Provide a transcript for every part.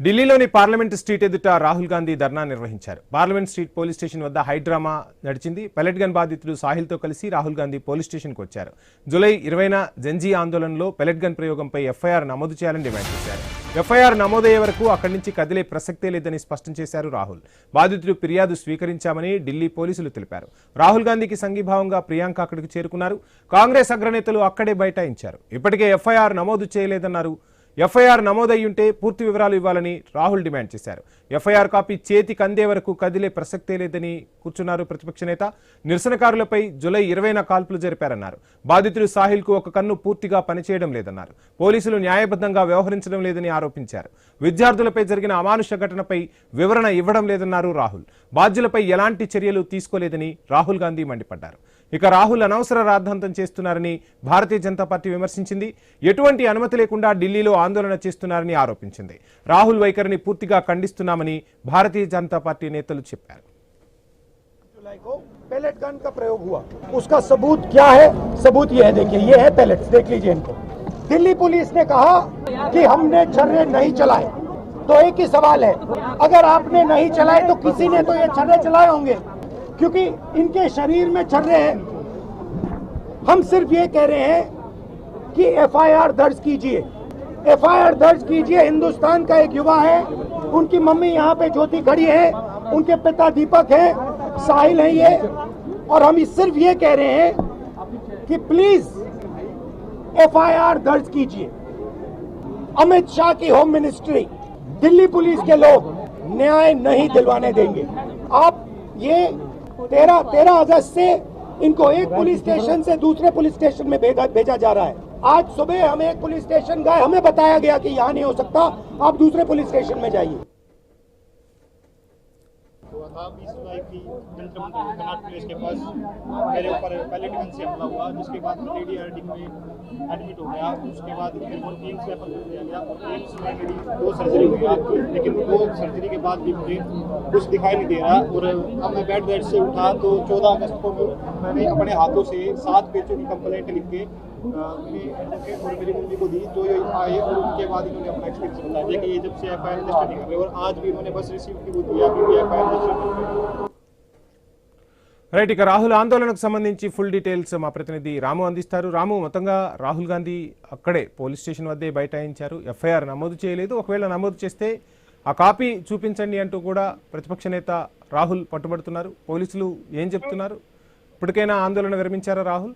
ఢిల్లీలోని parliament street ఎదుట రాహుల్ గాంధీ ధర్నా నిర్వహించారు. పార్లమెంట్ స్ట్రీట్ పోలీస్ స్టేషన్ వద్ద హైడ్రామా నడిచింది. పెల్లెట్ గన్ బాధితుడు సాహిల్తో కలిసి రాహుల్ గాంధీ పోలీస్ స్టేషన్కు వచ్చారు. జూలై 20న జంజీ ఆందోళనలో పెల్లెట్ గన్ ప్రయోగంపై ఎఫ్ఐఆర్ నమోదు చేయాలని డిమాండ్ చేశారు. ఎఫ్ఐఆర్ నమోదయ్యే వరకు అక్కడి నుంచి కదిలే ప్రసక్తే లేదని స్పష్టం చేశారు రాహుల్. బాధితుడు ఫిర్యాదు స్వీకరించామని ఢిల్లీ పోలీసులు తెలిపారు. రాహుల్ గాంధీకి సంఘీభావంగా ప్రియాంక అక్కడికి చేరుకున్నారు. కాంగ్రెస్ అగ్రనేతలు అక్కడే బైఠాయించారు. ఇప్పటికే ఎఫ్ఐఆర్ నమోదు చేయలేదన్నారు. ఎఫ్ఐఆర్ నమోదయ్యుంటే పూర్తి వివరాలు ఇవ్వాలని రాహుల్ డిమాండ్ చేశారు. ఎఫ్ఐఆర్ కాపీ చేతికి అందే వరకు కదిలే ప్రసక్తే లేదని కూర్చున్నారు ప్రతిపక్ష నేత. నిరసనకారులపై జూలై 20న కాల్పులు జరిపారన్నారు. బాధితుడు సాహిల్కు ఒక కన్ను పూర్తిగా పనిచేయడం లేదన్నారు. పోలీసులు న్యాయబద్ధంగా వ్యవహరించడం లేదని ఆరోపించారు. విద్యార్థులపై జరిగిన అమానుష ఘటనపై వివరణ ఇవ్వడం లేదన్నారు రాహుల్. బాధ్యులపై ఎలాంటి చర్యలు తీసుకోలేదని రాహుల్ గాంధీ మండిపడ్డారు. ఇక రాహుల్ అనవసర రాద్ధాంతం చేస్తున్నారని భారతీయ జనతా పార్టీ విమర్శించింది. ఎటువంటి అనుమతి లేకుండా ఢిల్లీలో ఆందోళన చేస్తున్నారని ఆరోపించింది. రాహుల్ వైఖరిని పూర్తిగా ఖండిస్తున్నామని భారతీయ జనతా పార్టీ నేతలు చెప్పారు. पैलेट गन का प्रयोग हुआ, उसका सबूत क्या है? सबूत ये है, देखिए ये है पैलेट्स, देख लीजिए इनको। दिल्ली पुलिस ने कहा कि हमने छर्रे नहीं चलाए, तो एक ही सवाल है, अगर आपने नहीं चलाए तो किसी ने तो ये छर्रे चलाए होंगे, क्योंकि इनके शरीर में छर्रे हैं। हम सिर्फ ये कह रहे हैं कि एफआईआर दर्ज कीजिए, एफआईआर दर्ज कीजिए। हिंदुस्तान का एक युवा है, उनकी मम्मी यहाँ पे ज्योति खड़ी है, उनके पिता दीपक है, साहिल है ये, और हम सिर्फ ये कह रहे हैं कि प्लीज एफआईआर दर्ज कीजिए। अमित शाह की होम मिनिस्ट्री, दिल्ली पुलिस के लोग न्याय नहीं दिलवाने देंगे। आप ये 13 अगस्त से इनको एक पुलिस स्टेशन से दूसरे पुलिस स्टेशन में भेजा जा रहा है। आज सुबह हम एक पुलिस स्टेशन गए, हमें बताया गया कि यहाँ नहीं हो सकता, आप दूसरे पुलिस स्टेशन में जाइए। 20 जुलाई की जंतर मंतर कनाट प्लेस के पास मेरे ऊपर पैलेट गन से हमला हुआ, जिसके बाद ADRD में एडमिट हो गया। उसके बाद मेरे को एम्स रेफर कर दिया गया और एम्स में मेरी 2 सर्जरी हुई, लेकिन 2 सर्जरी के बाद भी मुझे कुछ दिखाई नहीं दे रहा। और अब मैं बेड से उठा तो 14 अगस्त को मैंने अपने हाथों से 7 पेजों की कंप्लेंट लिख के मेरे एडवोकेट और मेरी मम्मी को दी, तो ये आए और उनके बाद इन्होंने अपना एक्सपीरियंस बताया कि ये जब से एफआईआर रजिस्टर नहीं कर रहे, और आज भी उन्होंने बस रिसीव की वो दिया कि एफआईआर रजिस्टर कर रहे। రైట్, ఇక రాహుల్ ఆందోళనకు సంబంధించి ఫుల్ డీటెయిల్స్ మా ప్రతినిధి రాము అందిస్తారు. రాము, మొత్తంగా రాహుల్ గాంధీ అక్కడే పోలీస్ స్టేషన్ వద్దే బైఠాయించారు. ఎఫ్ఐఆర్ నమోదు చేయలేదు. ఒకవేళ నమోదు చేస్తే ఆ కాపీ చూపించండి అంటూ కూడా ప్రతిపక్ష నేత రాహుల్ పట్టుబడుతున్నారు. పోలీసులు ఏం చెప్తున్నారు? ఇప్పటికైనా ఆందోళన విరమించారా రాహుల్?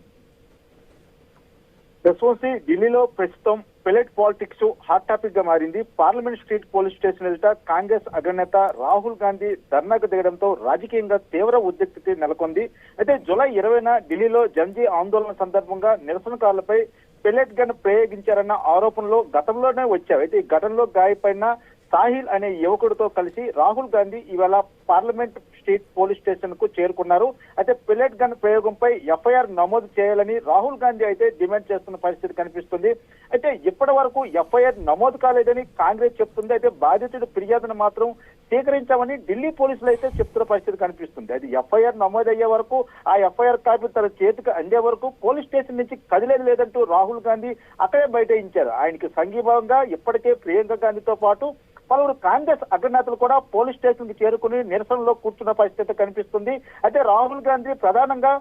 ఢిల్లీలో ప్రస్తుతం పెల్లెట్ పాలిటిక్స్ హాట్ టాపిక్ గా మారింది. పార్లమెంట్ స్ట్రీట్ పోలీస్ స్టేషన్ ఎదుట కాంగ్రెస్ అగ్రనేత రాహుల్ గాంధీ ధర్నాకు దిగడంతో రాజకీయంగా తీవ్ర ఉద్రిక్తత నెలకొంది. అయితే జూలై 20న ఢిల్లీలో జంజీ ఆందోళన సందర్భంగా నిరసనకారులపై పెల్లెట్ గన్ ప్రయోగించారన్న ఆరోపణలు గతంలోనే వచ్చాయి. అయితే ఈ ఘటనలో గాయపడిన సాహిల్ అనే యువకుడితో కలిసి రాహుల్ గాంధీ ఇవాళ పార్లమెంట్ స్ట్రీట్ పోలీస్ స్టేషన్ కు చేరుకున్నారు. అయితే పెల్లెట్ గన్ ప్రయోగంపై ఎఫ్ఐఆర్ నమోదు చేయాలని రాహుల్ గాంధీ అయితే డిమాండ్ చేస్తున్న పరిస్థితి కనిపిస్తుంది. అయితే ఇప్పటి వరకు ఎఫ్ఐఆర్ నమోదు కాలేదని కాంగ్రెస్ చెప్తుంది. అయితే బాధితుడి ఫిర్యాదును మాత్రం స్వీకరించామని ఢిల్లీ పోలీసులు అయితే చెప్తున్న పరిస్థితి కనిపిస్తుంది. అయితే ఎఫ్ఐఆర్ నమోదయ్యే వరకు, ఆ ఎఫ్ఐఆర్ కాపీ తన చేతికి అందే వరకు పోలీస్ స్టేషన్ నుంచి కదిలేదు లేదంటూ రాహుల్ గాంధీ అక్కడే బైఠాయించారు. ఆయనకి సంఘీభావంగా ఇప్పటికే ప్రియాంక గాంధీతో పాటు పలువురు కాంగ్రెస్ అగ్రనేతలు కూడా పోలీస్ స్టేషన్ కి చేరుకుని నిరసనలో కూర్చున్న పరిస్థితి కనిపిస్తుంది. అయితే రాహుల్ గాంధీ ప్రధానంగా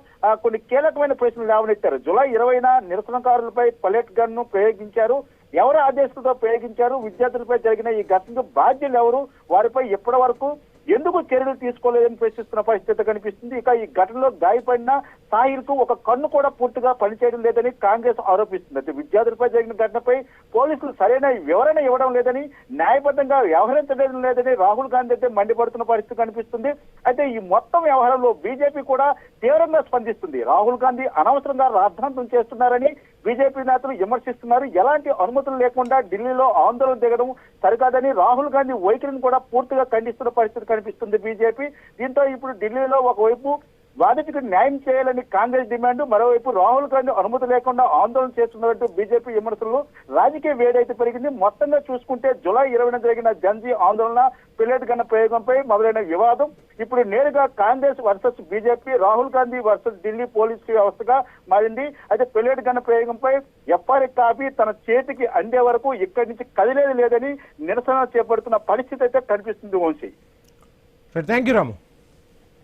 కొన్ని కీలకమైన ప్రశ్నలు లేవనెత్తారు. జూలై 20న నిరసనకారులపై పెల్లెట్ గన్ ను ప్రయోగించారు, ఎవరు ఆదేశంతో ప్రయోగించారు, విద్యార్థులపై జరిగిన ఈ ఘటనకు బాధ్యులు ఎవరు, వారిపై ఇప్పటి వరకు ఎందుకు చర్యలు తీసుకోలేదని ప్రశ్నిస్తున్న పరిస్థితి కనిపిస్తుంది. ఇక ఈ ఘటనలో గాయపడిన సాహిల్ కు ఒక కన్ను కూడా పూర్తిగా పనిచేయడం లేదని కాంగ్రెస్ ఆరోపిస్తుంది. అయితే విద్యార్థులపై జరిగిన ఘటనపై పోలీసులు సరైన వివరణ ఇవ్వడం లేదని, న్యాయబద్ధంగా వ్యవహరించడం లేదని రాహుల్ గాంధీ అయితే మండిపడుతున్న పరిస్థితి కనిపిస్తుంది. అయితే ఈ మొత్తం వ్యవహారంలో బీజేపీ కూడా తీవ్రంగా స్పందిస్తుంది. రాహుల్ గాంధీ అనవసరంగా రాద్ధాంతం చేస్తున్నారని బీజేపీ నేతలు విమర్శిస్తున్నారు. ఎలాంటి అనుమతులు లేకుండా ఢిల్లీలో ఆందోళన దిగడం సరికాదని రాహుల్ గాంధీ వైఖరిని కూడా పూర్తిగా ఖండిస్తున్న పరిస్థితి కనిపిస్తుంది బీజేపీ. దీంతో ఇప్పుడు ఢిల్లీలో ఒకవైపు బాధితుడికి న్యాయం చేయాలని కాంగ్రెస్ డిమాండ్, మరోవైపు రాహుల్ గాంధీ అనుమతి లేకుండా ఆందోళన చేస్తున్నట్టు బీజేపీ విమర్శలు, రాజకీయ వేడైతే పెరిగింది. మొత్తంగా చూసుకుంటే జూలై 20న జరిగిన జంజీ ఆందోళన, పిల్లెట్ గన్న ప్రయోగంపై మొదలైన వివాదం ఇప్పుడు నేరుగా Congress versus BJP, Rahul Gandhi versus Delhi police వ్యవస్థగా మారింది. అయితే పిల్లెట్ గన్న ప్రయోగంపై ఎఫ్ఐఆర్ కాపీ తన చేతికి అందే వరకు ఇక్కడి నుంచి కదిలేది లేదని నిరసన చేపడుతున్న పరిస్థితి అయితే కనిపిస్తుంది వంశీ. Thank you Ramu.